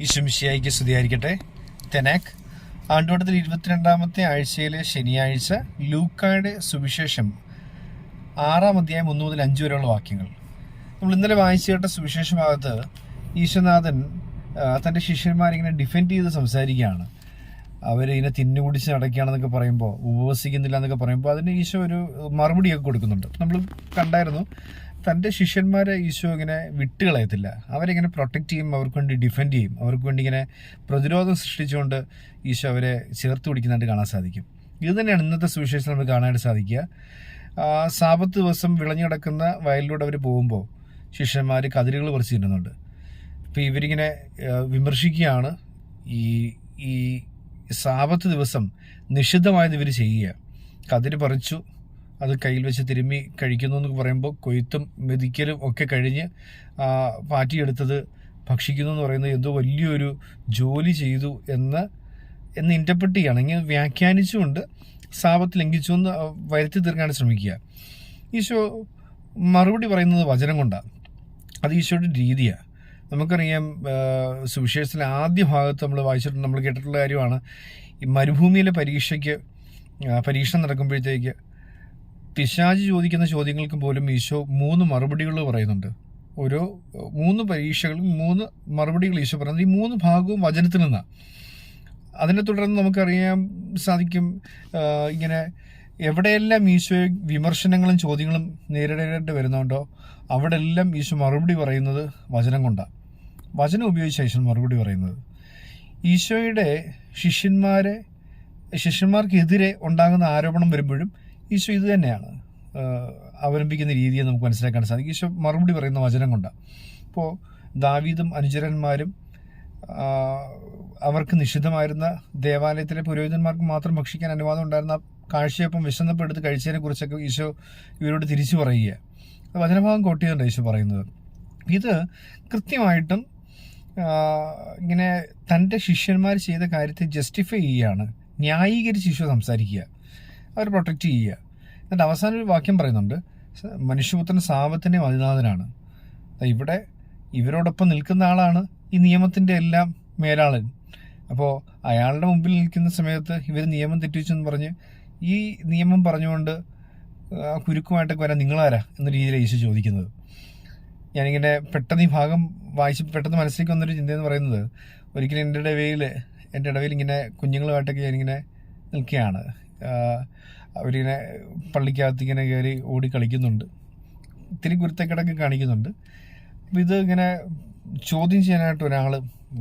ഈശോമിശിഹായ്ക്ക് സ്തുതിയായിരിക്കട്ടെ. തെനാക്ക് ആണ്ടുവട്ടത്തിൽ 22-ാമത്തെ ആഴ്ചയിലെ ശനിയാഴ്ച ലൂക്കായുടെ സുവിശേഷം 6-ാം അധ്യായം 1 മുതൽ 5 വരെയുള്ള വാക്യങ്ങൾ. നമ്മൾ ഇന്നലെ വായിച്ചു കേട്ട സുവിശേഷ ഭാഗത്ത് ഈശോനാഥൻ തൻ്റെ ശിഷ്യന്മാരിങ്ങനെ ഡിഫെൻഡ് ചെയ്ത് സംസാരിക്കുകയാണ്. അവരിങ്ങനെ തിന്നുകുടിച്ച് നടക്കുകയാണെന്നൊക്കെ പറയുമ്പോൾ, ഉപവസിക്കുന്നില്ല എന്നൊക്കെ പറയുമ്പോൾ അതിന് ഈശോ ഒരു മറുപടിയൊക്കെ കൊടുക്കുന്നുണ്ട്. നമ്മൾ കണ്ടായിരുന്നു, തൻ്റെ ശിഷ്യന്മാരെ ഈശോ ഇങ്ങനെ വിട്ടുകളയത്തില്ല. അവരിങ്ങനെ പ്രൊട്ടക്റ്റ് ചെയ്യും, അവർക്ക് വേണ്ടി ഡിഫെൻഡ് ചെയ്യും, അവർക്ക് വേണ്ടി ഇങ്ങനെ പ്രതിരോധം സൃഷ്ടിച്ചുകൊണ്ട് ഈശോ അവരെ ചേർത്ത് പിടിക്കുന്നതായിട്ട് കാണാൻ സാധിക്കും. ഇത് തന്നെയാണ് ഇന്നത്തെ സുവിശേഷത്തിൽ നമുക്ക് കാണാനായിട്ട് സാധിക്കുക. സാബത്ത് ദിവസം വിളഞ്ഞു കിടക്കുന്ന വയലിലൂടെ അവർ പോകുമ്പോൾ ശിഷ്യന്മാർ കതിരുകൾ പറിച്ചിരുന്നുണ്ട്. അപ്പോൾ ഇവരിങ്ങനെ വിമർശിക്കുകയാണ്, ഈ സാബത്ത് ദിവസം നിഷിദ്ധമായത് ഇവർ ചെയ്യുക. കതിര് പറിച്ചു, അത് കയ്യിൽ വെച്ച് തിരുമ്മി കഴിക്കുന്നു എന്ന് പറയുമ്പോൾ കൊയ്ത്തും മെതിക്കലും ഒക്കെ കഴിഞ്ഞ് പാറ്റിയെടുത്തത് ഭക്ഷിക്കുന്നു എന്ന് പറയുന്നത് എന്തോ വലിയൊരു ജോലി ചെയ്തു എന്ന് ഇൻ്റർപ്രറ്റ് ചെയ്യുകയാണ്. ഇങ്ങനെ വ്യാഖ്യാനിച്ചുകൊണ്ട് സാബത്ത് ലംഘിച്ചു എന്ന് വരുത്തി തീർക്കാൻ ശ്രമിക്കുക. ഈശോ മറുപടി പറയുന്നത് വചനം കൊണ്ടാണ്. അത് ഈശോയുടെ രീതിയാണ്. നമുക്കറിയാം, സുവിശേഷത്തിലെ ആദ്യ ഭാഗത്ത് നമ്മൾ വായിച്ചിട്ടുണ്ട്, നമ്മൾ കേട്ടിട്ടുള്ള കാര്യമാണ്. ഈ മരുഭൂമിയിലെ പരീക്ഷണം നടക്കുമ്പോഴത്തേക്ക് പിശാച് ചോദിക്കുന്ന ചോദ്യങ്ങൾക്ക് പോലും ഈശോ 3 മറുപടികൾ പറയുന്നുണ്ട്. ഓരോ 3 പരീക്ഷകളും 3 മറുപടികൾ ഈശോ പറയുന്നത്. ഈ 3 ഭാഗവും വചനത്തിൽ നിന്നാണ്. അതിനെ തുടർന്ന് നമുക്കറിയാൻ സാധിക്കും, ഇങ്ങനെ എവിടെയെല്ലാം ഈശോയെ വിമർശനങ്ങളും ചോദ്യങ്ങളും നേരിടേണ്ടി വരുന്നുണ്ടോ അവിടെ എല്ലാം ഈശോ മറുപടി പറയുന്നത് വചനം കൊണ്ടാണ്. വചനം ഉപയോഗിച്ച ഈശോ മറുപടി പറയുന്നത്. ഈശോയുടെ ശിഷ്യന്മാർക്കെതിരെ ഉണ്ടാകുന്ന ആരോപണം വരുമ്പോഴും ഈശോ ഇത് തന്നെയാണ് അവലംബിക്കുന്ന രീതിയെ നമുക്ക് മനസ്സിലാക്കാൻ സാധിക്കും. ഈശോ മറുപടി പറയുന്ന വചനം കൊണ്ടാണ്. ഇപ്പോൾ ദാവീദും അനുചരന്മാരും അവർക്ക് നിഷിദ്ധമായിരുന്ന ദേവാലയത്തിലെ പുരോഹിതന്മാർക്ക് മാത്രം ഭക്ഷിക്കാൻ അനുവാദം ഉണ്ടായിരുന്ന കാഴ്ചയപ്പം വിശന്നപ്പം എടുത്ത് കഴിച്ചതിനെ കുറിച്ചൊക്കെ ഈശോ ഇവരോട് തിരിച്ചു പറയുക. വചനഭാഗം കോട്ട് ചെയ്തുകൊണ്ട് ഈശോ പറയുന്നത്. ഇത് കൃത്യമായിട്ടും ഇങ്ങനെ തൻ്റെ ശിഷ്യന്മാർ ചെയ്ത കാര്യത്തെ ജസ്റ്റിഫൈ ചെയ്യുകയാണ്, ന്യായീകരിച്ച് ഈശോ സംസാരിക്കുക, അവർ പ്രൊട്ടക്റ്റ് ചെയ്യുക. എന്നിട്ട് അവസാനം ഒരു വാക്യം പറയുന്നുണ്ട്, മനുഷ്യപുത്രൻ സാപത്തിൻ്റെ അതിനാഥനാണ്. ഇവിടെ ഇവരോടൊപ്പം നിൽക്കുന്ന ആളാണ് ഈ നിയമത്തിൻ്റെ എല്ലാം മേലാളൻ. അപ്പോൾ അയാളുടെ മുമ്പിൽ നിൽക്കുന്ന സമയത്ത് ഇവർ നിയമം തെറ്റിച്ചെന്ന് പറഞ്ഞ് ഈ നിയമം പറഞ്ഞുകൊണ്ട് കുരുക്കുമായിട്ടൊക്കെ വരാൻ നിങ്ങളാരാ എന്ന രീതിയിലാണ് ഈശോ ചോദിക്കുന്നത്. ഞാനിങ്ങനെ പെട്ടെന്ന് ഈ ഭാഗം വായിച്ച് പെട്ടെന്ന് മനസ്സിലേക്ക് വന്നൊരു ചിന്തയെന്ന് പറയുന്നത്, ഒരിക്കലും എൻ്റെ ഇടവയിൽ ഇങ്ങനെ കുഞ്ഞുങ്ങളുമായിട്ടൊക്കെ ഞാനിങ്ങനെ നിൽക്കുകയാണ്. അവരിങ്ങനെ പള്ളിക്കകത്ത് ഇങ്ങനെ കയറി ഓടി കളിക്കുന്നുണ്ട്, ഇത്തിരി കുരുത്തക്കിടക്ക് കാണിക്കുന്നുണ്ട്. അപ്പോൾ ഇത് ഇങ്ങനെ ചോദ്യം ചെയ്യാനായിട്ട് ഒരാൾ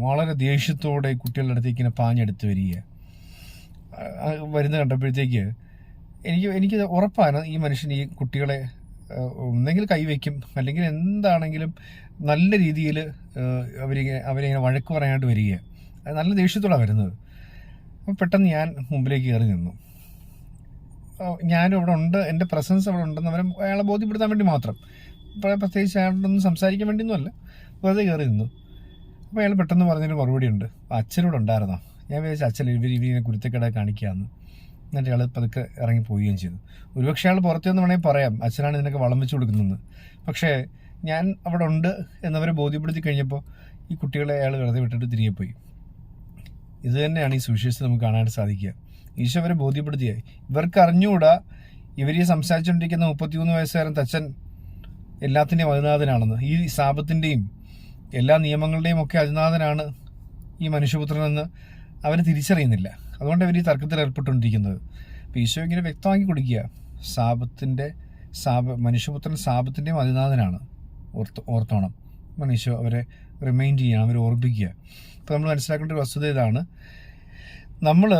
വളരെ ദേഷ്യത്തോടെ കുട്ടികളുടെ അടുത്തേക്ക് ഇങ്ങനെ പാഞ്ഞെടുത്ത് വരുന്ന കണ്ടപ്പോഴത്തേക്ക് എനിക്ക് ഉറപ്പാണ്, ഈ മനുഷ്യൻ ഈ കുട്ടികളെ ഒന്നെങ്കിൽ കൈവയ്ക്കും, അല്ലെങ്കിൽ എന്താണെങ്കിലും നല്ല രീതിയിൽ അവരിങ്ങനെ വഴക്ക് പറയാനായിട്ട് വരിക. നല്ല ദേഷ്യത്തോടാണ് വരുന്നത്. അപ്പോൾ പെട്ടെന്ന് ഞാൻ മുമ്പിലേക്ക് കയറി നിന്നു. ഞാനും അവിടെ ഉണ്ട്, എൻ്റെ പ്രസൻസ് അവിടെ ഉണ്ടെന്ന് അയാളെ ബോധ്യപ്പെടുത്താൻ വേണ്ടി മാത്രം, പ്രത്യേകിച്ച് അയാളോടൊന്നും സംസാരിക്കാൻ വേണ്ടിയൊന്നുമല്ല, വെറുതെ കയറി നിന്നു. അപ്പോൾ അയാൾ പെട്ടെന്ന് പറഞ്ഞൊരു മറുപടി ഉണ്ട്, അച്ഛനോട് ഉണ്ടായിരുന്നോ? ഞാൻ വിചാരിച്ചു അച്ഛൻ ഇവരിങ്ങനെ കുരുത്തക്കേടായി കാണിക്കുകയെന്ന്. എന്നിട്ട് അയാൾ പതുക്കെ ഇറങ്ങി പോവുകയും ചെയ്തു. ഒരുപക്ഷെ അയാൾ പുറത്തുനിന്ന് വേണമെങ്കിൽ പറയാം അച്ഛനാണ് ഇതിനൊക്കെ വളം വെച്ച് കൊടുക്കുന്നതെന്ന്. പക്ഷേ ഞാൻ അവിടെ ഉണ്ട് എന്നവരെ ബോധ്യപ്പെടുത്തി കഴിഞ്ഞപ്പോൾ ഈ കുട്ടികളെ അയാൾ വെറുതെ വിട്ടിട്ട് തിരികെ പോയി. ഇത് തന്നെയാണ് ഈ സുവിശേഷത്തിൽ നമുക്ക് കാണാനായിട്ട് സാധിക്കുക. ഈശോ അവരെ ബോധ്യപ്പെടുത്തിയായി. ഇവർക്ക് അറിഞ്ഞുകൂടാ ഇവർ സംസാരിച്ചുകൊണ്ടിരിക്കുന്ന 33 വയസ്സുകാരൻ തച്ചൻ എല്ലാത്തിൻ്റെയും അതിനാഥനാണെന്ന്. ഈ സാപത്തിൻ്റെയും എല്ലാ നിയമങ്ങളുടെയും ഒക്കെ അതിനാഥനാണ് ഈ മനുഷ്യപുത്രനെന്ന് അവർ തിരിച്ചറിയുന്നില്ല. അതുകൊണ്ട് അവർ ഈ തർക്കത്തിൽ ഏർപ്പെട്ടുകൊണ്ടിരിക്കുന്നത്. അപ്പോൾ ഈശോ ഇങ്ങനെ വ്യക്തമാക്കി കൊടുക്കുക, മനുഷ്യപുത്രൻ സാപത്തിൻ്റെയും അതിനാഥനാണ്, ഓർത്തോണം. ഈശോ അവരെ റിമൈൻഡ് ചെയ്യണം, അവരെ ഓർമ്മിപ്പിക്കുക. അപ്പോൾ നമ്മൾ മനസ്സിലാക്കേണ്ട ഒരു വസ്തുത ഇതാണ്, നമ്മൾ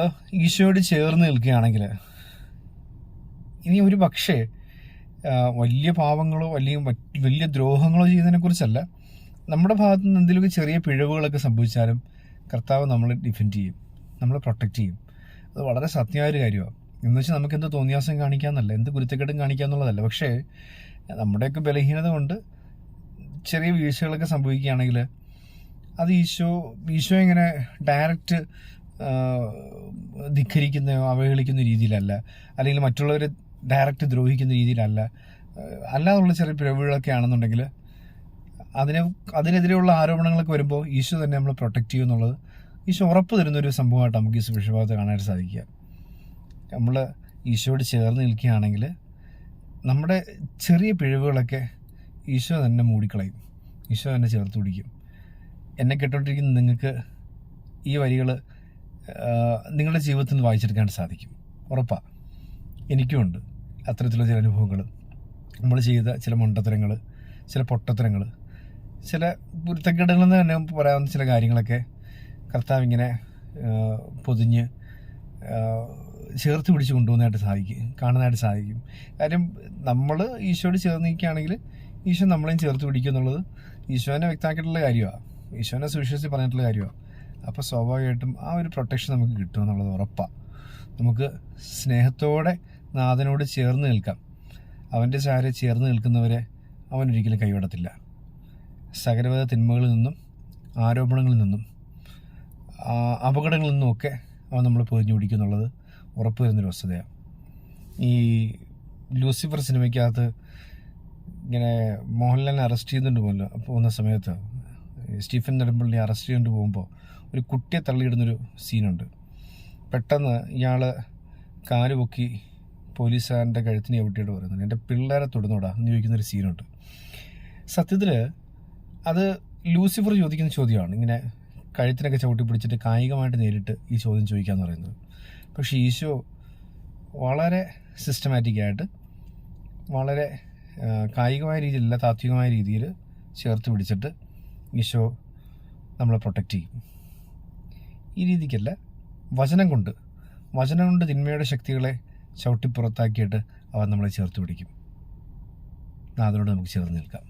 ഈശോയോട് ചേർന്ന് നിൽക്കുകയാണെങ്കിൽ ഇനി ഒരു പക്ഷേ വലിയ പാവങ്ങളോ അല്ലെങ്കിൽ വലിയ ദ്രോഹങ്ങളോ ചെയ്യുന്നതിനെക്കുറിച്ചല്ല, നമ്മുടെ ഭാഗത്തു നിന്ന് എന്തെങ്കിലുമൊക്കെ ചെറിയ പിഴവുകളൊക്കെ സംഭവിച്ചാലും കർത്താവ് നമ്മളെ ഡിഫെൻഡ് ചെയ്യും, നമ്മളെ പ്രൊട്ടക്റ്റ് ചെയ്യും. അത് വളരെ സത്യമായ ഒരു കാര്യമാണ്. എന്ന് വെച്ചാൽ നമുക്ക് എന്ത് തോന്നിയാസം കാണിക്കാമെന്നല്ല, എന്ത് കുരുത്തക്കെട്ടും കാണിക്കാമെന്നുള്ളതല്ല. പക്ഷേ നമ്മുടെയൊക്കെ ബലഹീനത കൊണ്ട് ചെറിയ വീഴ്ചകളൊക്കെ സംഭവിക്കുകയാണെങ്കിൽ അത് ഈശോ ഇങ്ങനെ ഡയറക്റ്റ് ധിക്കരിക്കുന്നയോ അവഹേളിക്കുന്ന രീതിയിലല്ല, അല്ലെങ്കിൽ മറ്റുള്ളവരെ ഡയറക്റ്റ് ദ്രോഹിക്കുന്ന രീതിയിലല്ല, അല്ലാതുള്ള ചെറിയ പിഴവുകളൊക്കെ ആണെന്നുണ്ടെങ്കിൽ അതിനെതിരെയുള്ള ആരോപണങ്ങളൊക്കെ വരുമ്പോൾ ഈശോ തന്നെ നമ്മൾ പ്രൊട്ടക്റ്റ് ചെയ്യും എന്നുള്ളത് ഈശോ ഉറപ്പ് തരുന്നൊരു സംഭവമായിട്ട് നമുക്ക് ഈ സുവിശേഷഭാഗത്ത് കാണാനായിട്ട് സാധിക്കുക. നമ്മൾ ഈശോയോട് ചേർന്ന് നിൽക്കുകയാണെങ്കിൽ നമ്മുടെ ചെറിയ പിഴവുകളൊക്കെ ഈശോ തന്നെ മൂടിക്കളയും, ഈശോ തന്നെ ചേർത്ത് പിടിക്കും. എന്നെ കേട്ടോണ്ടിരിക്കുന്ന നിങ്ങൾക്ക് ഈ വരികൾ നിങ്ങളുടെ ജീവിതത്തിൽ നിന്ന് വായിച്ചെടുക്കാൻ സാധിക്കും, ഉറപ്പാണ്. എനിക്കുമുണ്ട് അത്തരത്തിലുള്ള ചില അനുഭവങ്ങൾ. നമ്മൾ ചെയ്ത ചില മണ്ടത്തരങ്ങൾ, ചില പൊട്ടത്തരങ്ങൾ, ചില പൊരുത്തക്കേടുകളെന്ന് തന്നെ പറയാവുന്ന ചില കാര്യങ്ങളൊക്കെ കർത്താവ് ഇങ്ങനെ പൊതിഞ്ഞ് ചേർത്ത് പിടിച്ച് കൊണ്ടുപോകുന്നതായിട്ട് കാണുന്നതായിട്ട് സാധിക്കും. കാര്യം നമ്മൾ ഈശോയോട് ചേർന്ന് നിൽക്കുകയാണെങ്കിൽ ഈശോ നമ്മളെയും ചേർത്ത് പിടിക്കുക എന്നുള്ളത് ഈശോനെ വ്യക്തമാക്കിയിട്ടുള്ള കാര്യമാണ്, ഈശോനെ സുവിശേഷിച്ച് പറഞ്ഞിട്ടുള്ള കാര്യമാണ്. അപ്പോൾ സ്വാഭാവികമായിട്ടും ആ ഒരു പ്രൊട്ടക്ഷൻ നമുക്ക് കിട്ടും എന്നുള്ളത് ഉറപ്പാണ്. നമുക്ക് സ്നേഹത്തോടെ നാഥനോട് ചേർന്ന് നിൽക്കാം. അവൻ്റെ ചാരെ ചേർന്ന് നിൽക്കുന്നവരെ അവൻ ഒരിക്കലും കൈവിടത്തില്ല. സകലവിധ തിന്മകളിൽ നിന്നും, ആരോപണങ്ങളിൽ നിന്നും, അപകടങ്ങളിൽ നിന്നുമൊക്കെ അവൻ നമ്മൾ പൊതിഞ്ഞു പിടിക്കും എന്നുള്ളത് ഉറപ്പ് വരുന്നൊരു വസ്തുതയാണ്. ഈ ലൂസിഫർ സിനിമയ്ക്കകത്ത് ഇങ്ങനെ മോഹൻലാലിനെ അറസ്റ്റ് ചെയ്യുന്നുണ്ട് പോകുന്ന സമയത്ത് സ്റ്റീഫൻ നെടുമ്പള്ളി അറസ്റ്റ് ചെയ്തുകൊണ്ട് പോകുമ്പോൾ ഒരു കുട്ടിയെ തള്ളിയിടുന്നൊരു സീനുണ്ട്. പെട്ടെന്ന് ഇയാൾ കാല് പൊക്കി പോലീസുകാരൻ്റെ കഴുത്തിന് ചവിട്ടിയിട്ട് പറയുന്നുണ്ട്, എൻ്റെ പിള്ളേരെ തൊടുന്നോടാ എന്ന് ചോദിക്കുന്നൊരു സീനുണ്ട്. സത്യത്തിൽ അത് ലൂസിഫർ ചോദിക്കുന്ന ചോദ്യമാണ്. ഇങ്ങനെ കഴുത്തിനൊക്കെ ചവിട്ടി പിടിച്ചിട്ട് കായികമായിട്ട് നേരിട്ട് ഈ ചോദ്യം ചോദിക്കാമെന്ന് പറയുന്നത്. പക്ഷേ ഈശോ വളരെ സിസ്റ്റമാറ്റിക്കായിട്ട്, വളരെ കായികമായ രീതിയിലല്ല, താത്വികമായ രീതിയിൽ ചേർത്ത് പിടിച്ചിട്ട് ഈശോ നമ്മളെ പ്രൊട്ടക്റ്റ് ചെയ്യും. ഈ രീതിക്കല്ല, വചനം കൊണ്ട് തിന്മയുടെ ശക്തികളെ ചവിട്ടിപ്പുറത്താക്കിയിട്ട് അവൻ നമ്മളെ ചേർത്ത് പിടിക്കും. അതിനോട് നമുക്ക് ചേർന്ന് നിൽക്കാം.